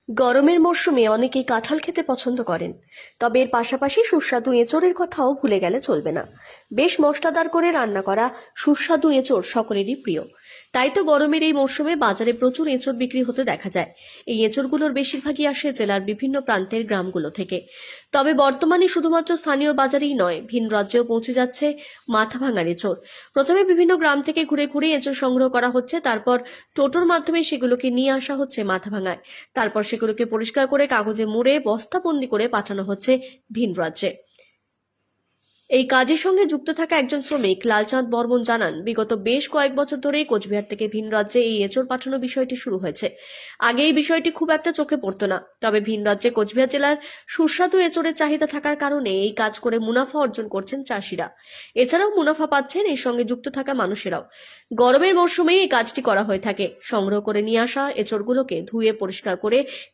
গরমের মরশুমে অনেকেই কাঁঠাল খেতে পছন্দ করেন, তবে এর পাশাপাশি সুস্বাদু এঁচোড়ের কথাও ভুলে গেলে চলবে না। বেশ মশলাদার করে রান্না করা সুস্বাদু এঁচোড় সকলেরই প্রিয়। তাই তো গরমের এই মরশুমে বাজারে প্রচুর এঁচোড় বিক্রি হতে দেখা যায়। এই এঁচোড়গুলোর বেশিরভাগই আসে জেলার বিভিন্ন প্রান্তের গ্রামগুলো থেকে। তবে বর্তমানে শুধুমাত্র স্থানীয় বাজারেই নয়, ভিন রাজ্যেও পৌঁছে যাচ্ছে মাথাভাঙার এঁচোড়। প্রথমে বিভিন্ন গ্রাম থেকে ঘুরে ঘুরে এঁচোড় সংগ্রহ করা হচ্ছে, তারপর টোটোর মাধ্যমে সেগুলোকে নিয়ে আসা হচ্ছে মাথাভাঙায়। তারপর সেগুলোকে পরিষ্কার করে কাগজে মুড়ে বস্তাবন্দি করে পাঠানো হচ্ছে ভিন রাজ্যে। এই কাজের সঙ্গে যুক্ত থাকা একজন শ্রমিক লালচাঁদ বর্মন জানান, বিগত বেশ কয়েক বছর ধরেই কোচবিহার থেকে ভিন রাজ্যে এই এঁচোড় পাঠানোর বিষয়টি শুরু হয়েছে। আগে এই বিষয়টি খুব একটা চোখে পড়তো না, তবে ভিন রাজ্যে কোচবিহার জেলার সুস্বাদু এঁচোড়ের চাহিদা থাকার কারণে এই কাজ করে মুনাফা অর্জন করছেন চাষিরা। এছাড়াও মুনাফা পাচ্ছেন এর সঙ্গে যুক্ত থাকা মানুষেরাও। গরমের মরশুমেই এই কাজটি করা হয়ে থাকে। সংগ্রহ করে নিয়ে আসা এঁচোড়গুলোকে ধুয়ে পরিষ্কার করে